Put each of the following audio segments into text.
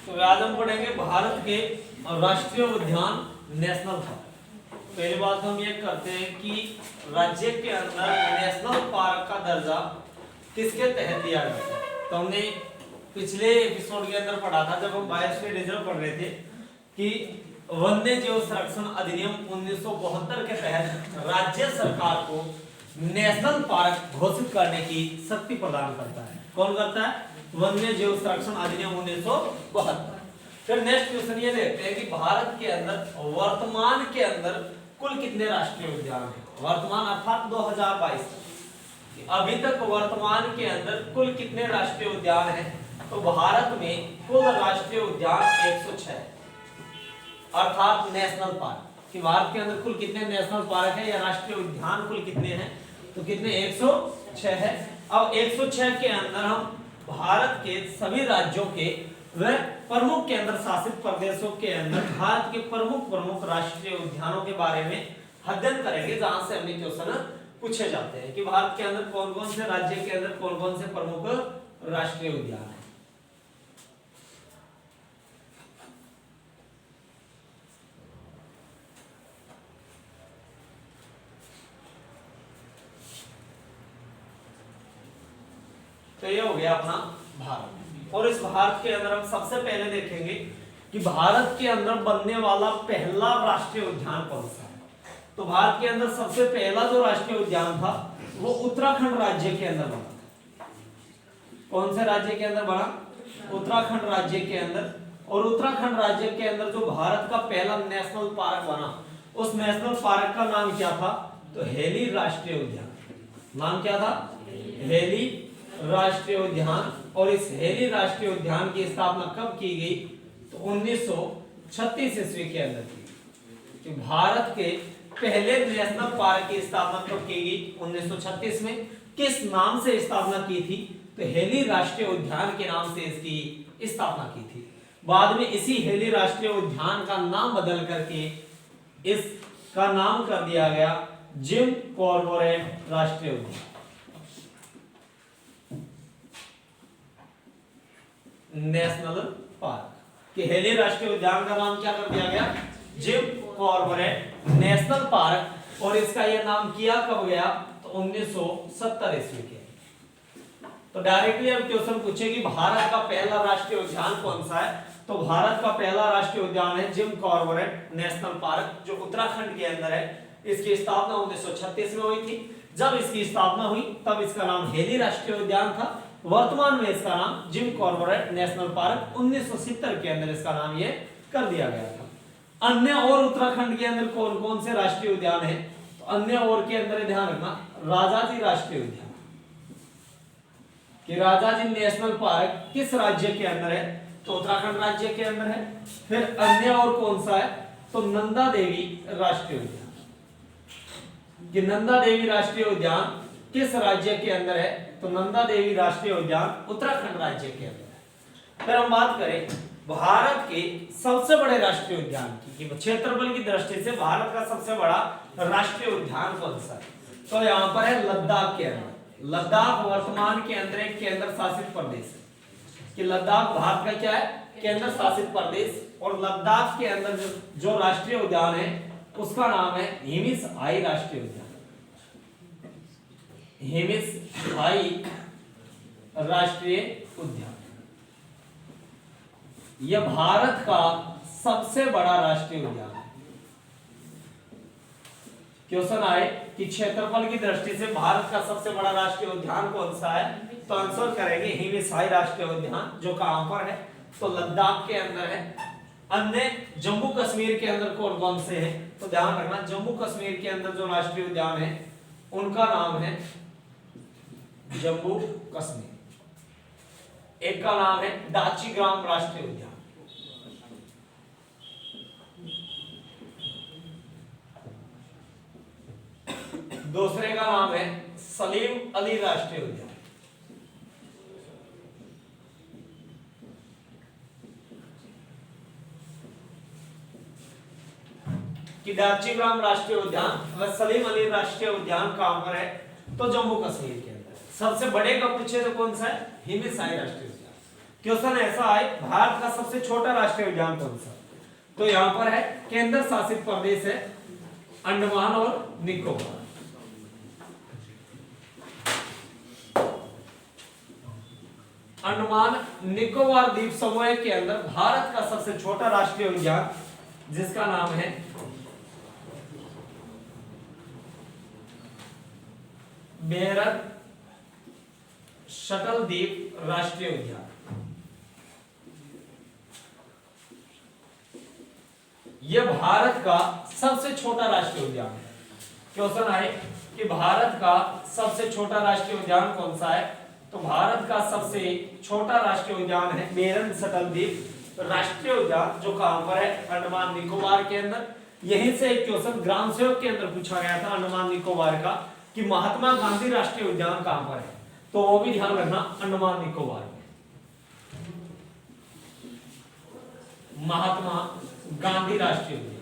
तो आज हम पढ़ेंगे भारत के राष्ट्रीय उद्यान नेशनल पार्क। पहली बात हम ये करते हैं कि राज्य के अंदर नेशनल पार्क का दर्जा किसके तहत दिया जाता है। तो हमने पिछले एपिसोड के अंदर पढ़ा था जब हम बायोस्फीयर रिजर्व पढ़ रहे थे कि वन्य जीव संरक्षण अधिनियम 1972 के तहत राज्य सरकार को नेशनल पार्क घोषित करने की शक्ति प्रदान करता है। कौन करता है? वन्य जीव संरक्षण अधिनियम 1972। फिर नेक्स्ट क्वेश्चन ये देखते हैं कि भारत के अंदर वर्तमान के अंदर कुल कितने राष्ट्रीय उद्यान हैं। वर्तमान अर्थात 2022 अभी तक वर्तमान के अंदर कुल कितने राष्ट्रीय उद्यान हैं। तो भारत में कुल राष्ट्रीय उद्यान 106 अर्थात नेशनल पार्क कि भारत के अंदर कुल कितने नेशनल पार्क है या राष्ट्रीय उद्यान कुल कितने हैं। तो कितने? 106 है। अब 106 के अंदर हम भारत के सभी राज्यों के व प्रमुख केंद्र शासित प्रदेशों के अंदर भारत के प्रमुख राष्ट्रीय उद्यानों के बारे में अध्ययन करेंगे, जहां से हमने क्वेश्चन पूछे जाते हैं कि भारत के अंदर कौन कौन से राज्य के अंदर कौन कौन से प्रमुख राष्ट्रीय उद्यान है। तो ये हो गया अपना भारत। और इस भारत के अंदर हम सबसे पहले देखेंगे कि भारत के अंदर बनने वाला पहला राष्ट्रीय उद्यान कौन सा है। तो भारत के अंदर सबसे पहला जो राष्ट्रीय उद्यान था वो उत्तराखंड राज्य के अंदर बना था। कौन से राज्य के अंदर बना? उत्तराखंड राज्य के अंदर। और उत्तराखंड राज्य के अंदर जो भारत का पहला नेशनल पार्क बना, उस नेशनल पार्क का नाम क्या था? तो हेली राष्ट्रीय उद्यान। नाम क्या था? हेली राष्ट्रीय उद्यान। और इस हेली राष्ट्रीय उद्यान की स्थापना कब की गई? तो 1936 ईस्वी के अंदर की। कि भारत के पहले नेशनल पार्क की स्थापना कब की गई? 1936 में। किस नाम से स्थापना की थी? तो हेली राष्ट्रीय उद्यान के नाम से इसकी स्थापना की थी। बाद में इसी हेली राष्ट्रीय उद्यान का नाम बदल करके इसका नाम कर दिया गया जिम कॉर्बेट राष्ट्रीय उद्यान। नेशनल पार्क कि हेली राष्ट्रीय उद्यान का नाम क्या कर दिया गया? Jim Corbett national park. और इसका यह नाम किया कब गया? तो 1970 ईस्वी के। तो डायरेक्टली अब क्वेश्चन पूछे कि भारत का पहला राष्ट्रीय उद्यान कौन सा है। तो भारत का पहला राष्ट्रीय उद्यान है जिम कॉर्बेट नेशनल पार्क, जो उत्तराखंड के अंदर है। इसकी स्थापना 1936 में हुई थी। जब इसकी स्थापना हुई तब इसका नाम हेली राष्ट्रीय उद्यान था। वर्तमान में इसका नाम जिम कॉर्बेट नेशनल पार्क 1970 के अंदर इसका नाम ये कर दिया गया था। अन्य और उत्तराखंड के अंदर कौन कौन से राष्ट्रीय उद्यान है? तो अन्य और के अंदर ध्यान रखना राजाजी राष्ट्रीय उद्यान कि राजाजी नेशनल पार्क किस राज्य के अंदर है? तो उत्तराखंड राज्य के अंदर है। फिर अन्य और कौन सा है? तो नंदा देवी राष्ट्रीय उद्यान कि नंदा देवी राष्ट्रीय उद्यान किस राज्य के अंदर है? तो नंदा देवी राष्ट्रीय उद्यान उत्तराखंड राज्य के अंदर है। फिर हम बात करें भारत के सबसे बड़े राष्ट्रीय उद्यान की कि क्षेत्रफल की दृष्टि से भारत का सबसे बड़ा राष्ट्रीय उद्यान कौन सा है। तो यहाँ पर है लद्दाख के अंदर। लद्दाख वर्तमान के अंदर एक केंद्र शासित प्रदेश है कि लद्दाख भारत का क्या है? केंद्र शासित प्रदेश। और लद्दाख के अंदर जो राष्ट्रीय उद्यान है उसका नाम है हिमिस-आई राष्ट्रीय उद्यान। हिमिस-आई राष्ट्रीय उद्यान यह भारत का सबसे बड़ा राष्ट्रीय उद्यान है। क्वेश्चन आए कि क्षेत्रफल की दृष्टि से भारत का सबसे बड़ा राष्ट्रीय उद्यान कौन सा है। तो आंसर करेंगे हिमिस-आई राष्ट्रीय उद्यान, जो कहां पर है? तो लद्दाख के अंदर है। अन्य जम्मू कश्मीर के अंदर कौन कौन से हैं? तो ध्यान रखना जम्मू कश्मीर के अंदर जो राष्ट्रीय उद्यान है उनका नाम है जम्मू कश्मीर। एक का नाम है दाचीग्राम राष्ट्रीय उद्यान। दूसरे का नाम है सलीम अली राष्ट्रीय उद्यान। कि दाचीग्राम राष्ट्रीय उद्यान व सलीम अली राष्ट्रीय उद्यान कहां पर है? तो जम्मू कश्मीर के अंदर। सबसे बड़े का पूछे तो कौन सा है? हिमिस-आई राष्ट्रीय उद्यान। क्वेश्चन ऐसा है, भारत का सबसे छोटा राष्ट्रीय उद्यान कौन सा? तो यहां पर है केंद्र शासित प्रदेश है अंडमान और निकोबार। अंडमान निकोबार द्वीप समूह के अंदर भारत का सबसे छोटा राष्ट्रीय उद्यान जिसका नाम है बेहरन शटल द्वीप राष्ट्रीय उद्यान। यह भारत का सबसे छोटा राष्ट्रीय उद्यान है। क्वेश्चन है कि भारत का सबसे छोटा राष्ट्रीय उद्यान कौन सा है? तो भारत का सबसे छोटा राष्ट्रीय उद्यान है बेहरन शटल द्वीप राष्ट्रीय उद्यान, जो कहां पर है? अंडमान निकोबार के अंदर। यहीं से एक क्वेश्चन ग्राम सेवक के अंदर पूछा गया था अंडमान निकोबार का कि महात्मा गांधी राष्ट्रीय उद्यान कहां पर है, तो वो भी ध्यान रखना अंडमान निकोबार में। महात्मा गांधी राष्ट्रीय उद्यान।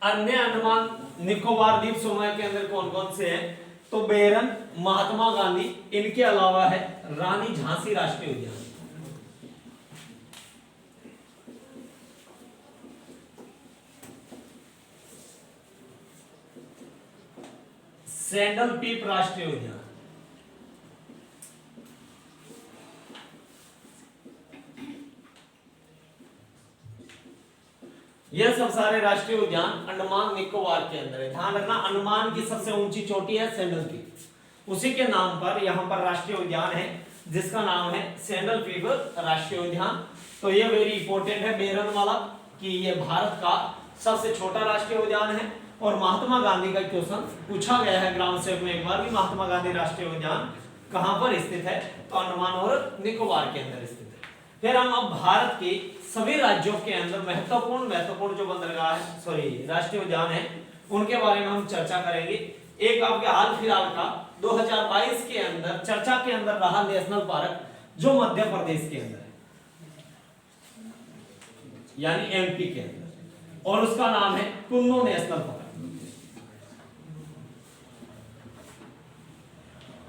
अन्य अंडमान निकोबार द्वीप समूह के अंदर कौन कौन से हैं? तो बेहरन, महात्मा गांधी, इनके अलावा है रानी झांसी राष्ट्रीय उद्यान। सैंडल पीप राष्ट्रीय उद्यान। यह सब सारे राष्ट्रीय उद्यान अंडमान निकोबार के अंदर है। ध्यान रखना अंडमान की सबसे ऊंची चोटी है सैंडल पीप, उसी के नाम पर यहां पर राष्ट्रीय उद्यान है जिसका नाम है सैंडल पीप राष्ट्रीय उद्यान। तो ये वेरी इंपॉर्टेंट है बेहरन वाला कि ये भारत का सबसे छोटा राष्ट्रीय उद्यान है। और महात्मा गांधी का क्वेश्चन पूछा गया है ग्राम सेवक में एक बार भी, महात्मा गांधी राष्ट्रीय उद्यान कहां पर स्थित है? तो अंडमान और निकोबार के अंदर स्थित है। फिर हम अब भारत के सभी राज्यों के अंदर महत्वपूर्ण जो बंदरगाह है, सॉरी राष्ट्रीय उद्यान है, उनके बारे में हम चर्चा करेंगे। एक आपके हाल फिलहाल का 2022 के अंदर चर्चा के अंदर रहा नेशनल पार्क जो मध्य प्रदेश के अंदर है, यानी एमपी के अंदर, और उसका नाम है Kunno national park.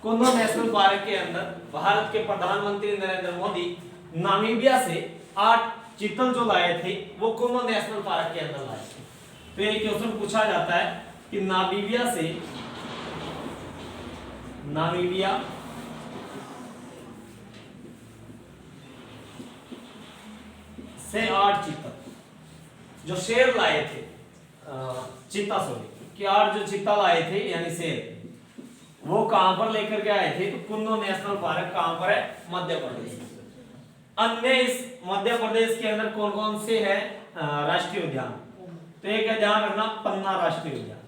Kunno national park के अंदर भारत के प्रधानमंत्री नरेंद्र मोदी नामीबिया से 8 चीतल जो लाए थे वो कुन्नो नेशनल पार्क के अंदर लाए थे। तो ये क्वेश्चन पूछा जाता है कि नामीबिया से 8 चीतल जो शेर लाए थे, चीता सॉरी कि 8 जो चीता लाए थे यानी शेर, वो कहां पर लेकर के आए थे? तो कुन्नो नेशनल पार्क कहां पर है? मध्य प्रदेश। अन्य इस मध्य प्रदेश के अंदर कौन कौन से है राष्ट्रीय उद्यान? तो एक है, ध्यान रखना, पन्ना राष्ट्रीय उद्यान।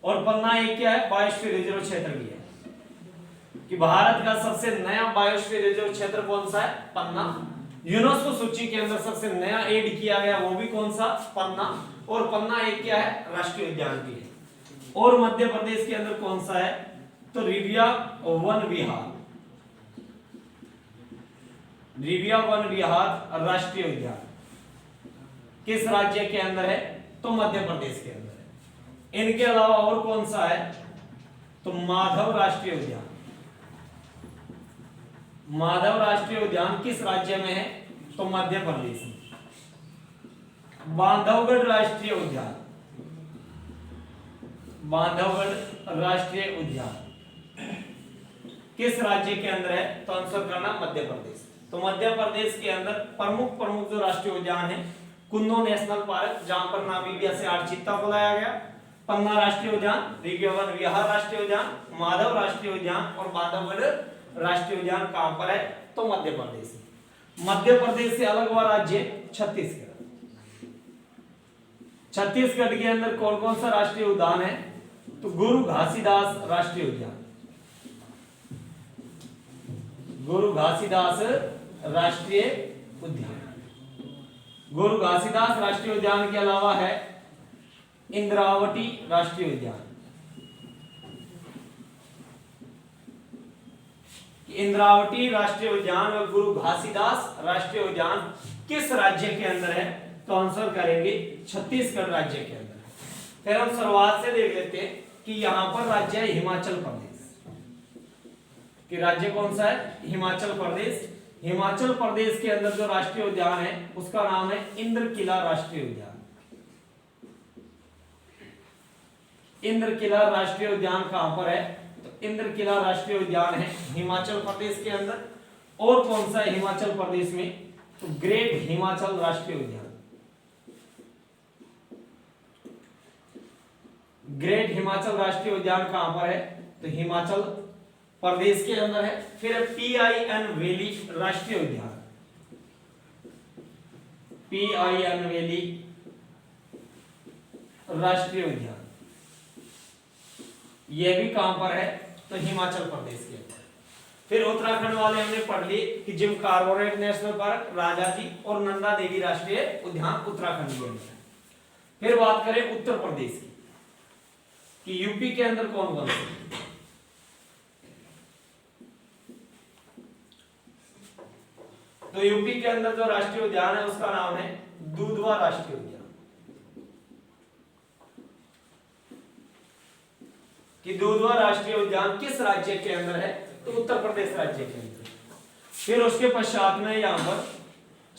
और पन्ना एक क्या है? बायोस्फीयर रिजर्व क्षेत्र भी है कि भारत का सबसे नया बायोस्फीयर रिजर्व क्षेत्र कौन सा है? पन्ना। यूनेस्को सूची के अंदर सबसे नया ऐड किया गया वो भी कौन सा? पन्ना। और पन्ना एक क्या है? राष्ट्रीय उद्यान भी है। और मध्य प्रदेश के अंदर कौन सा है? तो रिविया वन विहार, रिविया वन विहार राष्ट्रीय उद्यान किस राज्य के अंदर है? तो मध्य प्रदेश के अंदर है। इनके अलावा और कौन सा है? तो माधव राष्ट्रीय उद्यान। माधव राष्ट्रीय उद्यान किस राज्य में है? तो मध्य प्रदेश में। बांधवगढ़ राष्ट्रीय उद्यान, बांधवगढ़ राष्ट्रीय उद्यान किस राज्य के अंदर है? तो आंसर करना मध्य प्रदेश। तो मध्य प्रदेश के अंदर प्रमुख जो राष्ट्रीय उद्यान है, कुन्नो नेशनल पार्क जहां पर नामीबिया से 8 चीता को लाया गया, पन्ना राष्ट्रीय उद्यान, रिविया वन विहार राष्ट्रीय उद्यान, माधव राष्ट्रीय उद्यान और बांधवगढ़ राष्ट्रीय उद्यान कहां पर है? तो मध्य प्रदेश। मध्य प्रदेश से अलग हुआ राज्य छत्तीसगढ़। छत्तीसगढ़ के अंदर कौन कौन सा राष्ट्रीय उद्यान है? तो गुरु घासीदास राष्ट्रीय उद्यान, गुरु घासीदास राष्ट्रीय उद्यान। गुरु घासीदास राष्ट्रीय उद्यान के अलावा है इंद्रावती राष्ट्रीय उद्यान। इंद्रावती राष्ट्रीय उद्यान और गुरु घासीदास राष्ट्रीय उद्यान किस राज्य के अंदर है? तो आंसर करेंगे छत्तीसगढ़ राज्य के अंदर। फिर हम शुरुआत से देख लेते हैं कि यहां पर राज्य है हिमाचल प्रदेश। कि राज्य कौन सा है, हिमाचल प्रदेश। हिमाचल प्रदेश के अंदर जो राष्ट्रीय उद्यान है उसका नाम है इंद्रकिला राष्ट्रीय उद्यान। इंद्रकिला राष्ट्रीय उद्यान कहां पर है, तो इंद्रकिला राष्ट्रीय उद्यान है हिमाचल प्रदेश के अंदर। और कौन सा है हिमाचल प्रदेश में, तो ग्रेट हिमाचल राष्ट्रीय उद्यान। ग्रेट हिमाचल राष्ट्रीय उद्यान कहां पर है, तो हिमाचल प्रदेश के अंदर है। फिर PIN वैली राष्ट्रीय उद्यान। PIN वैली राष्ट्रीय उद्यान यह भी कहां पर है, तो हिमाचल प्रदेश के अंदर। फिर उत्तराखंड वाले हमने पढ़ लिए कि जिम कार्बोरेट नेशनल पार्क, राजाजी और नंदा देवी राष्ट्रीय उद्यान उत्तराखंड के अंदर। फिर बात करें उत्तर प्रदेश की कि यूपी के अंदर कौन कौन से, तो यूपी के अंदर जो राष्ट्रीय उद्यान है उसका नाम है दूधवा राष्ट्रीय उद्यान। कि दूधवा राष्ट्रीय उद्यान किस राज्य के अंदर है, तो उत्तर प्रदेश राज्य के अंदर। फिर उसके पश्चात में यहां पर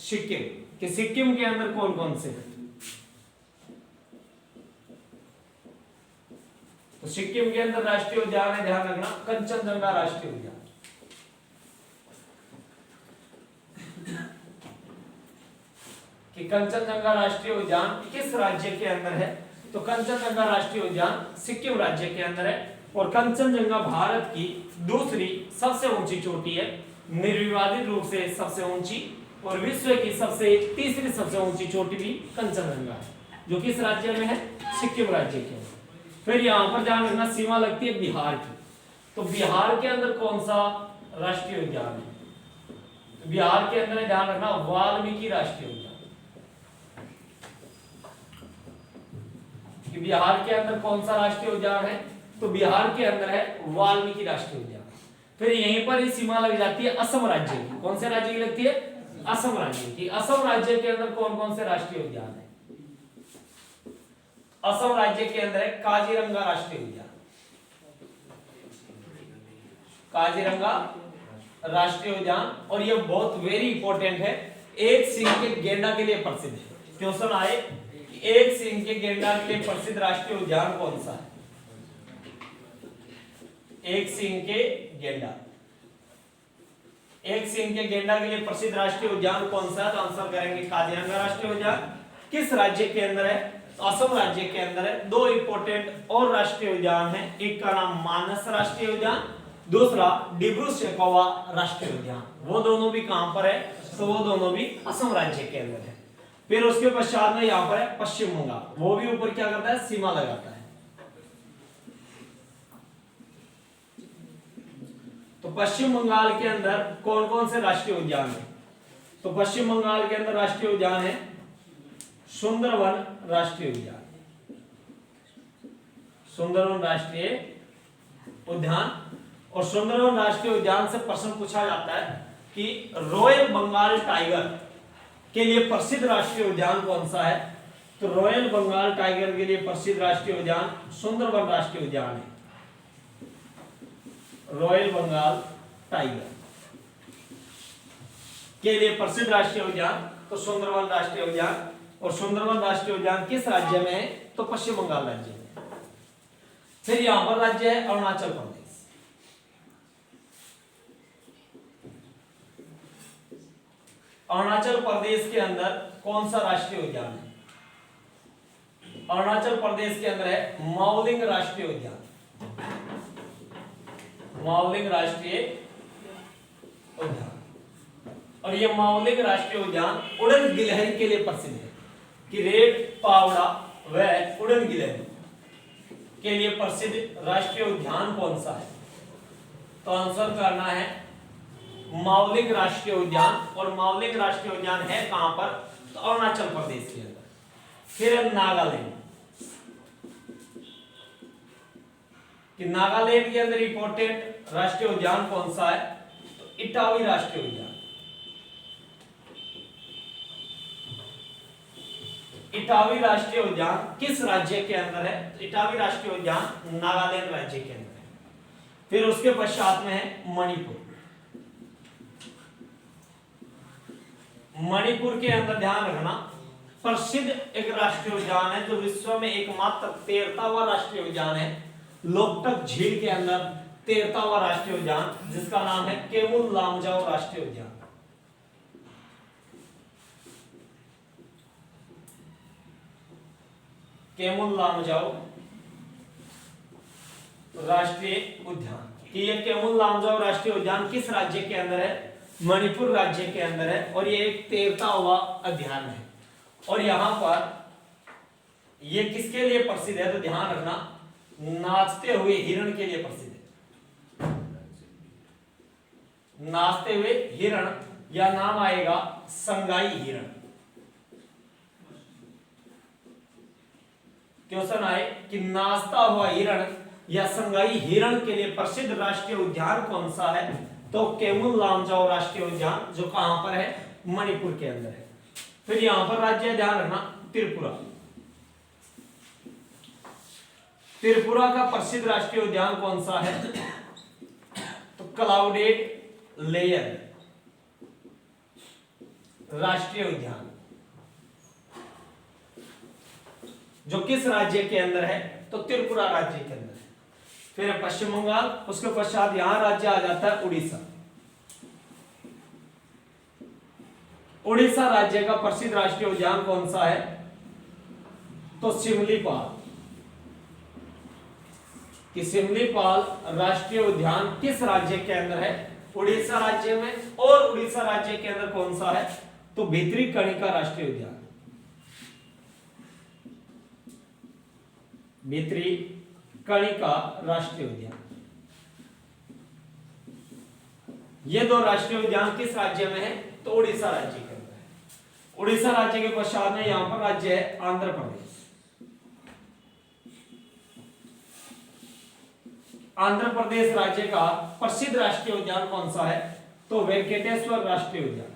सिक्किम, कि सिक्किम के अंदर कौन कौन से हैं, तो सिक्किम के अंदर राष्ट्रीय उद्यान है, ध्यान रखना, कंचनजंगा राष्ट्रीय उद्यान। कि कंचनजंगा राष्ट्रीय उद्यान किस राज्य के अंदर है, तो कंचनजंगा राष्ट्रीय उद्यान सिक्किम राज्य के अंदर है। और कंचनजंगा भारत की दूसरी सबसे ऊंची चोटी है, निर्विवादित रूप से सबसे ऊंची, और विश्व की तीसरी सबसे ऊंची चोटी भी कंचनजंगा है, जो किस राज्य में है, सिक्किम राज्य के अंदर। फिर यहां पर ध्यान रखना सीमा लगती है बिहार की, तो बिहार के अंदर कौन सा राष्ट्रीय उद्यान है, तो बिहार के अंदर ध्यान रखना वाल्मीकि राष्ट्रीय उद्यान। कि बिहार के अंदर कौन सा राष्ट्रीय उद्यान है, तो बिहार के अंदर है वाल्मीकि राष्ट्रीय उद्यान। फिर यहीं पर ही सीमा लग जाती है असम राज्य की, कौन से राज्य की लगती है, असम राज्य की। असम राज्य के अंदर कौन कौन से राष्ट्रीय उद्यान है, असम राज्य के अंदर है काजीरंगा राष्ट्रीय उद्यान। काजीरंगा राष्ट्रीय उद्यान, और यह बहुत वेरी इंपॉर्टेंट है, एक सिंह के गेंडा के लिए प्रसिद्ध है। क्वेश्चन आए कि एक सिंह के गेंडा के लिए प्रसिद्ध राष्ट्रीय उद्यान कौन सा है, एक सिंह के गेंडा, एक सिंह के गेंडा के लिए प्रसिद्ध राष्ट्रीय उद्यान कौन सा है, तो आंसर करेंगे काजीरंगा राष्ट्रीय उद्यान। किस राज्य के अंदर है, तो असम राज्य के अंदर है। दो इंपॉर्टेंट और राष्ट्रीय उद्यान है, एक का नाम मानस राष्ट्रीय उद्यान, दूसरा डिब्रू सैखोवा राष्ट्रीय उद्यान। वो दोनों भी कहां पर है, तो वो दोनों भी असम राज्य के अंदर है। फिर उसके पश्चात में यहां पर है पश्चिम बंगाल, वो भी ऊपर क्या करता है, सीमा लगाता है। तो पश्चिम बंगाल के अंदर कौन कौन से राष्ट्रीय उद्यान है, तो पश्चिम बंगाल के अंदर राष्ट्रीय उद्यान है सुंदरवन राष्ट्रीय उद्यान। सुंदरवन राष्ट्रीय उद्यान, और सुंदरवन राष्ट्रीय उद्यान से प्रश्न पूछा जाता है कि रॉयल बंगाल टाइगर के लिए प्रसिद्ध राष्ट्रीय उद्यान कौन सा है, तो रॉयल बंगाल टाइगर के लिए प्रसिद्ध राष्ट्रीय उद्यान सुंदरवन राष्ट्रीय उद्यान है। रॉयल बंगाल टाइगर के लिए प्रसिद्ध राष्ट्रीय उद्यान तो सुंदरवन राष्ट्रीय उद्यान, और सुंदरवन राष्ट्रीय उद्यान किस राज्य में है, तो पश्चिम बंगाल राज्य में। फिर यहां पर राज्य है अरुणाचल प्रदेश। अरुणाचल प्रदेश के अंदर कौन सा राष्ट्रीय उद्यान है, अरुणाचल प्रदेश के अंदर है माओलिंग राष्ट्रीय उद्यान। माओलिंग राष्ट्रीय उद्यान, और यह माओलिंग राष्ट्रीय उद्यान उड़न गिलहरी के लिए प्रसिद्ध है, कि रेड पावड़ा व उड़न गिलहरी के लिए प्रसिद्ध राष्ट्रीय उद्यान कौन सा है, तो आंसर करना है माओलिंग राष्ट्रीय उद्यान। और माओलिंग राष्ट्रीय उद्यान है कहां पर, तो अरुणाचल प्रदेश के अंदर। फिर नागालैंड, कि नागालैंड के अंदर इंपॉर्टेंट राष्ट्रीय उद्यान कौन सा है, तो इटावी राष्ट्रीय उद्यान। इटावी राष्ट्रीय उद्यान किस राज्य के अंदर है, तो इटावी राष्ट्रीय उद्यान नागालैंड राज्य के अंदर है। फिर उसके पश्चात में है मणिपुर। मणिपुर के अंदर ध्यान रखना प्रसिद्ध एक राष्ट्रीय उद्यान है जो विश्व में एकमात्र 13वां राष्ट्रीय उद्यान है, लोकटक झील के अंदर 13वां राष्ट्रीय उद्यान, जिसका नाम है केमुल लामजाओ राष्ट्रीय उद्यान। केमुल लामजाओ राष्ट्रीय उद्यान। कि ये केमुल लामजाओ राष्ट्रीय उद्यान किस राज्य के अंदर है? मणिपुर राज्य के अंदर है, और ये एक 13वां अध्ययन है। और यहां पर ये किसके लिए प्रसिद्ध है? तो ध्यान रखना, नाचते हुए हिरण के लिए प्रसिद्ध है। नाचते हुए हिरण, या नाम आएगा संगाई हिरण। क्वेश्चन आए कि नाचता हुआ हिरण या संगाई हिरण के लिए प्रसिद्ध राष्ट्रीय उद्यान कौन सा है? तो केमुल लामजाओ राष्ट्रीय उद्यान, जो कहां पर है? मणिपुर के अंदर है। फिर यहां पर राज्य ध्यान रखना त्रिपुरा। त्रिपुरा का प्रसिद्ध राष्ट्रीय उद्यान कौन सा है? तो क्लाउडेड लेयर राष्ट्रीय उद्यान, जो किस राज्य के अंदर है? तो त्रिपुरा राज्य के अंदर है। फिर पश्चिम बंगाल, उसके पश्चात यहां राज्य आ जाता है उड़ीसा। उड़ीसा राज्य का प्रसिद्ध राष्ट्रीय उद्यान कौन सा है? तो सिमलीपाल। कि सिमलीपाल राष्ट्रीय उद्यान किस राज्य के अंदर है? उड़ीसा राज्य में। और उड़ीसा राज्य के अंदर कौन सा है? तो भितरीकणिका राष्ट्रीय उद्यान। भितरीकणिका राष्ट्रीय उद्यान। ये दो राष्ट्रीय उद्यान किस राज्य में है? तो उड़ीसा राज्य के अंदर है। उड़ीसा राज्य के पश्चात में यहां पर राज्य है आंध्र प्रदेश। आंध्र प्रदेश राज्य का प्रसिद्ध राष्ट्रीय उद्यान कौन सा है? तो वेंकटेश्वर राष्ट्रीय उद्यान।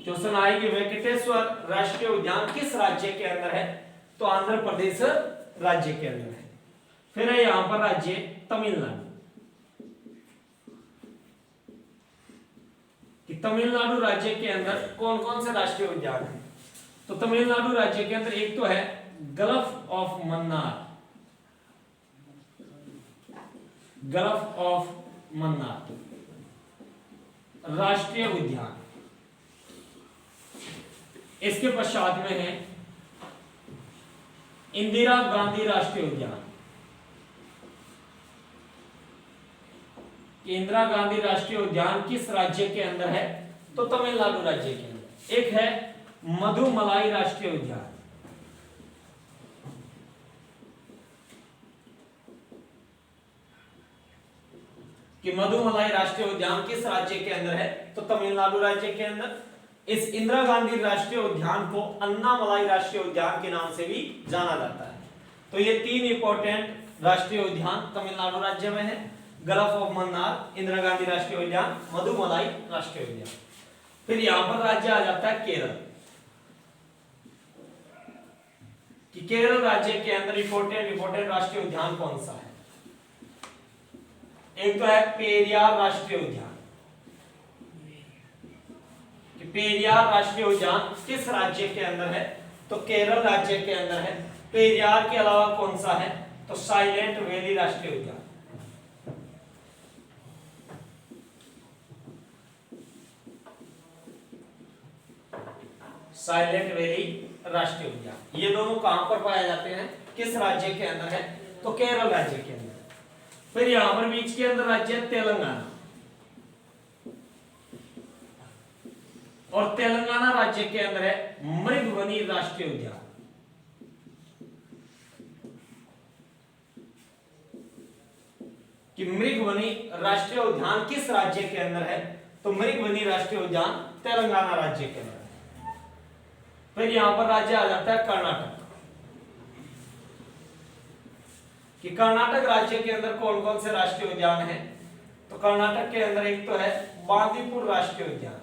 क्वेश्चन आए कि वेंकटेश्वर राष्ट्रीय उद्यान किस राज्य के अंदर है? तो आंध्र प्रदेश राज्य के अंदर है। फिर है यहां पर राज्य तमिलनाडु। कि तमिलनाडु राज्य के अंदर कौन कौन से राष्ट्रीय उद्यान है? तो तमिलनाडु राज्य के अंदर एक तो है gulf of Mannar. Gulf of Mannar राष्ट्रीय उद्यान। इसके पश्चात में है इंदिरा गांधी राष्ट्रीय उद्यान। इंदिरा गांधी राष्ट्रीय उद्यान किस राज्य के अंदर है? तो तमिलनाडु राज्य के अंदर। एक है मधुमलाई राष्ट्रीय उद्यान। कि मधुमलाई राष्ट्रीय उद्यान किस राज्य के अंदर है? तो तमिलनाडु राज्य के अंदर। इस इंदिरा गांधी राष्ट्रीय उद्यान को अन्नामलाई राष्ट्रीय उद्यान के नाम से भी जाना जाता है। तो ये तीन इंपॉर्टेंट राष्ट्रीय उद्यान तमिलनाडु राज्य में है: गल्फ ऑफ मन्नार, इंदिरा गांधी राष्ट्रीय उद्यान, मधुमलाई राष्ट्रीय उद्यान। फिर यहां पर राज्य आ जाता है केरल। कि केरल राज्य के अंदर इंपॉर्टेंट राष्ट्रीय उद्यान कौन सा है? एक तो है पेरियार राष्ट्रीय उद्यान। कि पेरियार राष्ट्रीय उद्यान किस राज्य के अंदर है? तो केरल राज्य के अंदर है। पेरियार के अलावा कौन सा है? तो साइलेंट वैली राष्ट्रीय उद्यान। साइलेंट वैली राष्ट्रीय उद्यान। ये दोनों कहां पर पाए जाते हैं? किस राज्य के अंदर है? तो केरल राज्य के अंदर। फिर यहां पर बीच के अंदर राज्य है तेलंगाना। और तेलंगाना राज्य के अंदर है मृगवनी राष्ट्रीय उद्यान। कि मृगवनी राष्ट्रीय उद्यान किस राज्य के अंदर है? तो मृगवनी राष्ट्रीय उद्यान तेलंगाना राज्य के अंदर। फिर यहां पर राज्य आ जाता है कर्नाटक। कि कर्नाटक राज्य के अंदर कौन कौन से राष्ट्रीय उद्यान है? तो कर्नाटक के अंदर एक तो है बांदीपुर राष्ट्रीय उद्यान।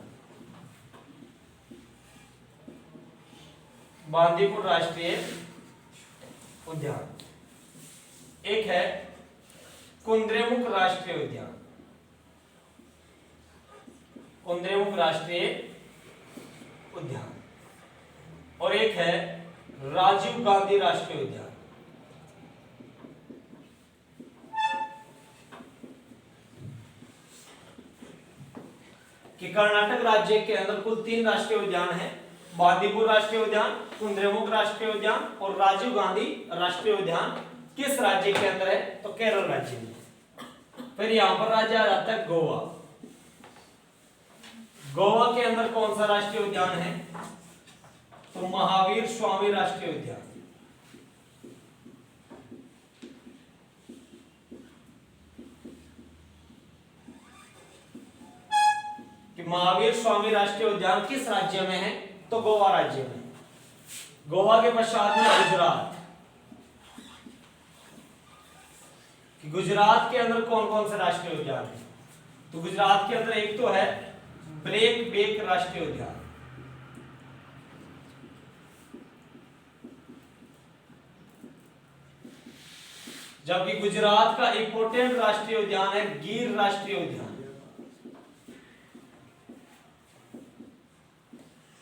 बांदीपुर राष्ट्रीय उद्यान। एक है कुद्रेमुख राष्ट्रीय उद्यान, कुद्रेमुख राष्ट्रीय उद्यान, और एक है राजीव गांधी राष्ट्रीय उद्यान। कि कर्नाटक राज्य के अंदर कुल 3 राष्ट्रीय उद्यान हैं, बांदीपुर राष्ट्रीय उद्यान, कुद्रेमुख राष्ट्रीय उद्यान और राजीव गांधी राष्ट्रीय उद्यान किस राज्य के अंदर है? तो केरल राज्य में। फिर यहां पर राज्य आ जाता है गोवा। गोवा के अंदर कौन सा राष्ट्रीय उद्यान है? तो महावीर स्वामी राष्ट्रीय उद्यान। कि महावीर स्वामी राष्ट्रीय उद्यान किस राज्य में है? तो गोवा राज्य में। गोवा के पश्चात में गुजरात। कि गुजरात के अंदर कौन कौन से राष्ट्रीय उद्यान है? तो गुजरात के अंदर एक तो है ब्लैक बेक राष्ट्रीय उद्यान, जबकि गुजरात का इंपोर्टेंट राष्ट्रीय उद्यान है गिर राष्ट्रीय उद्यान।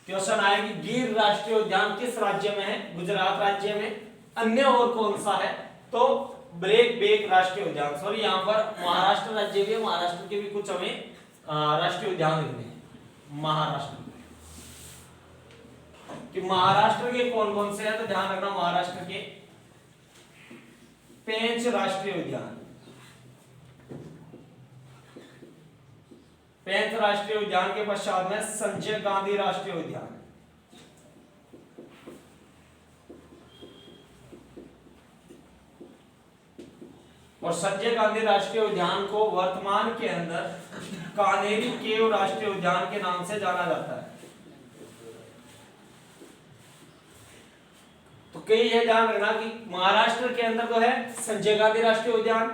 क्वेश्चन आया कि गिर राष्ट्रीय उद्यान किस राज्य में है? गुजरात राज्य में। अन्य और कौन सा है? तो ब्लैक बेक राष्ट्रीय उद्यान। सॉरी, यहाँ पर महाराष्ट्र राज्य भी है, महाराष्ट्र के भी कुछ हमें राष्ट्रीय उद्यान लिखने हैं। महाराष्ट्र कि महाराष्ट्र के कौन कौन से हैं? तो ध्यान रखना, महाराष्ट्र के 5 राष्ट्रीय उद्यान। 5 राष्ट्रीय उद्यान के पश्चात में संजय गांधी राष्ट्रीय उद्यान। और संजय गांधी राष्ट्रीय उद्यान को वर्तमान के अंदर कान्हेरी केव राष्ट्रीय उद्यान के नाम से जाना जाता है। तो कई ये ध्यान रखना कि महाराष्ट्र के अंदर तो है संजय गांधी राष्ट्रीय उद्यान,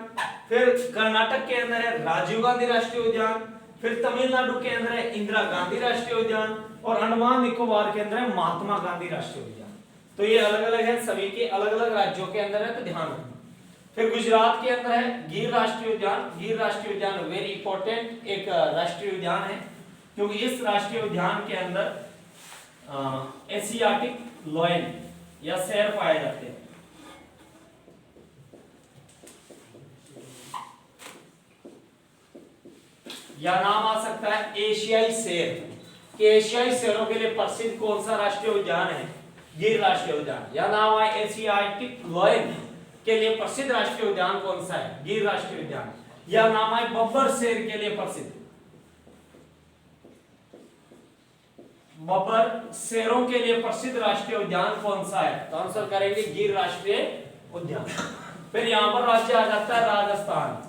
फिर कर्नाटक के अंदर है राजीव गांधी राष्ट्रीय उद्यान, फिर तमिलनाडु के अंदर है इंदिरा गांधी राष्ट्रीय उद्यान, और अंडमान निकोबार के अंदर है महात्मा गांधी राष्ट्रीय उद्यान। तो ये अलग अलग है, सभी के अलग अलग राज्यों के अंदर है, तो ध्यान रखना। फिर गुजरात के अंदर है गिर राष्ट्रीय उद्यान। गिर राष्ट्रीय उद्यान वेरी इंपॉर्टेंट एक राष्ट्रीय उद्यान है, क्योंकि इस राष्ट्रीय उद्यान के अंदर एशियाटिक लायन या शेर पाए जाते हैं। या नाम आ सकता है एशियाई शेर, कि एशियाई शेरों के लिए प्रसिद्ध कौन सा राष्ट्रीय उद्यान है? गिर राष्ट्रीय उद्यान। या नाम है एशियाटिक लायन के लिए प्रसिद्ध राष्ट्रीय उद्यान कौन सा है? गिर राष्ट्रीय उद्यान। या नाम है बब्बर शेर के लिए प्रसिद्ध, बब्बर शेरों के लिए प्रसिद्ध राष्ट्रीय उद्यान कौन सा है? तो आंसर करेंगे गिर राष्ट्रीय उद्यान। फिर यहां पर राज्य आ जाता है राजस्थान।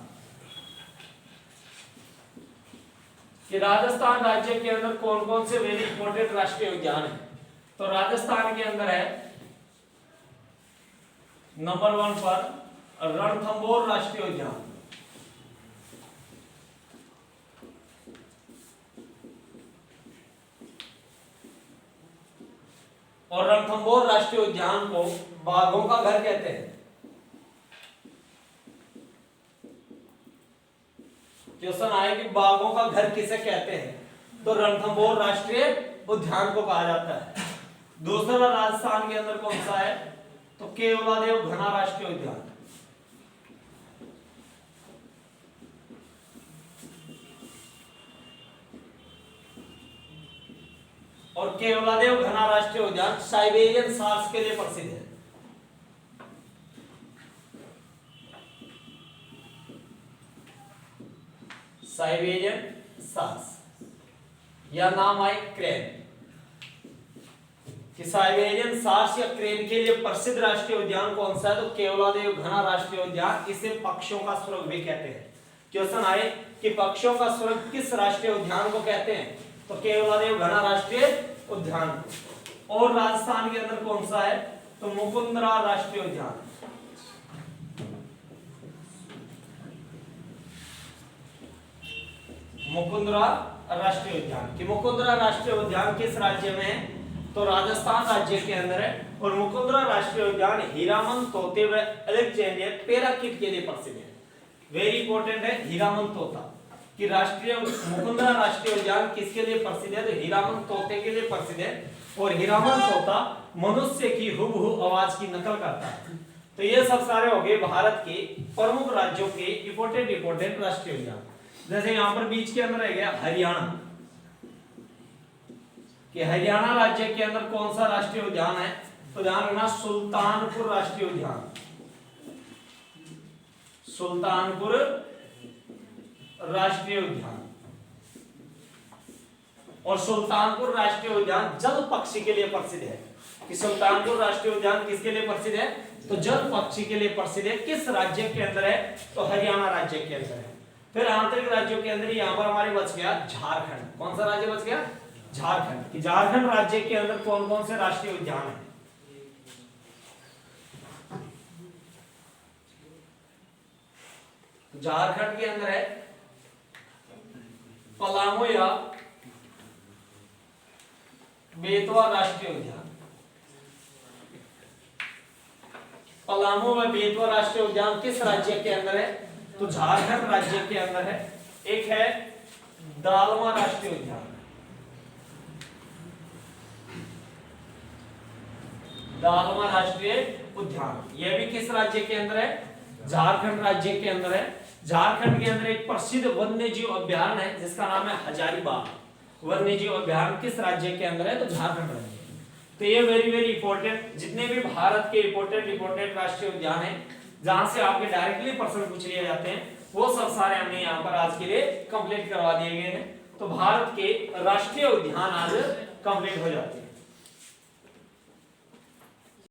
कि राजस्थान राज्य के अंदर कौन कौन से वेरी इंपॉर्टेंट राष्ट्रीय उद्यान है? तो राजस्थान के अंदर है नंबर 1 पर रणथंभौर राष्ट्रीय उद्यान। और रणथंभौर राष्ट्रीय उद्यान को बाघों का घर कहते हैं। क्वेश्चन आया कि बाघों का घर किसे कहते हैं? तो रणथंभौर राष्ट्रीय उद्यान को कहा जाता है। दूसरा राजस्थान के अंदर कौन सा है? तो केवलादेव घना राष्ट्रीय उद्यान। और केवलादेव घना राष्ट्रीय उद्यान साइबेरियन सार्स के लिए प्रसिद्ध है। साइबेरियन सार्स या नाम आए क्रेन। कि साइबेरियन सार्स या क्रेन के लिए प्रसिद्ध राष्ट्रीय उद्यान कौन सा है? तो केवलादेव घना राष्ट्रीय उद्यान। इसे पक्षियों का स्वर्ग भी कहते हैं। क्वेश्चन आए कि पक्षियों का स्वर्ग किस राष्ट्रीय उद्यान को कहते हैं? तो केवलादेव घना राष्ट्रीय उद्यान। और राजस्थान के अंदर कौन सा है? तो मुकुंदरा राष्ट्रीय उद्यान। मुकुंदरा राष्ट्रीय उद्यान। कि मुकुंदरा राष्ट्रीय उद्यान किस राज्य में है? तो राजस्थान राज्य के अंदर है। और मुकुंदरा राष्ट्रीय उद्यान हीरामन तोते व अलेक्जेंडर पैराकीट के लिए प्रसिद्ध है। वेरी इंपॉर्टेंट है हीरामन तोता कि राष्ट्रीय मुकुंदरा राष्ट्रीय उद्यान किसके लिए प्रसिद्ध है, तो हीरामन तोते के लिए प्रसिद्ध है। और हीरामन तोता मनुष्य की हुबहू आवाज की नकल करता है। तो ये सब सारे हो गए भारत के प्रमुख राज्यों के इंपॉर्टेंट राष्ट्रीय उद्यान। जैसे यहाँ पर बीच के अंदर रह गया हरियाणा, कि हरियाणा राज्य के अंदर कौन सा राष्ट्रीय उद्यान है, तो ध्यान रखना सुल्तानपुर राष्ट्रीय उद्यान। सुल्तानपुर राष्ट्रीय उद्यान। और सुल्तानपुर राष्ट्रीय उद्यान जल पक्षी के लिए प्रसिद्ध है। कि सुल्तानपुर राष्ट्रीय उद्यान किसके लिए प्रसिद्ध है, तो जल पक्षी के लिए प्रसिद्ध है। किस राज्य के अंदर है, तो हरियाणा राज्य के अंदर है। फिर आंतरिक राज्यों के अंदर यहाँ पर हमारे बच गया झारखंड। कौन सा राज्य बच गया, झारखंड। कि झारखंड राज्य के अंदर कौन कौन से राष्ट्रीय उद्यान है, झारखंड के अंदर है पलामू या बेतवा राष्ट्रीय उद्यान। पलामू व बेतवा राष्ट्रीय उद्यान किस राज्य के अंदर है, तो झारखंड राज्य के अंदर है। एक है दालमा राष्ट्रीय उद्यान। दालमा राष्ट्रीय उद्यान यह भी किस राज्य के अंदर है, झारखंड राज्य के अंदर है। झारखंड के अंदर एक प्रसिद्ध वन्यजीव अभ्यारण्य है जिसका नाम है हजारीबाग वन्यजीव अभ्यारण्य। किस राज्य के अंदर है, तो झारखंड राज्य। तो ये वेरी इंपॉर्टेंट जितने भी भारत के इंपॉर्टेंट राष्ट्रीय उद्यान है जहां से आपके डायरेक्टली प्रश्न पूछ लिए जाते हैं, वो सब सारे हमने यहाँ पर आज के लिए कंप्लीट करवा दिए गए हैं। तो भारत के राष्ट्रीय उद्यान आज कंप्लीट हो जाते हैं।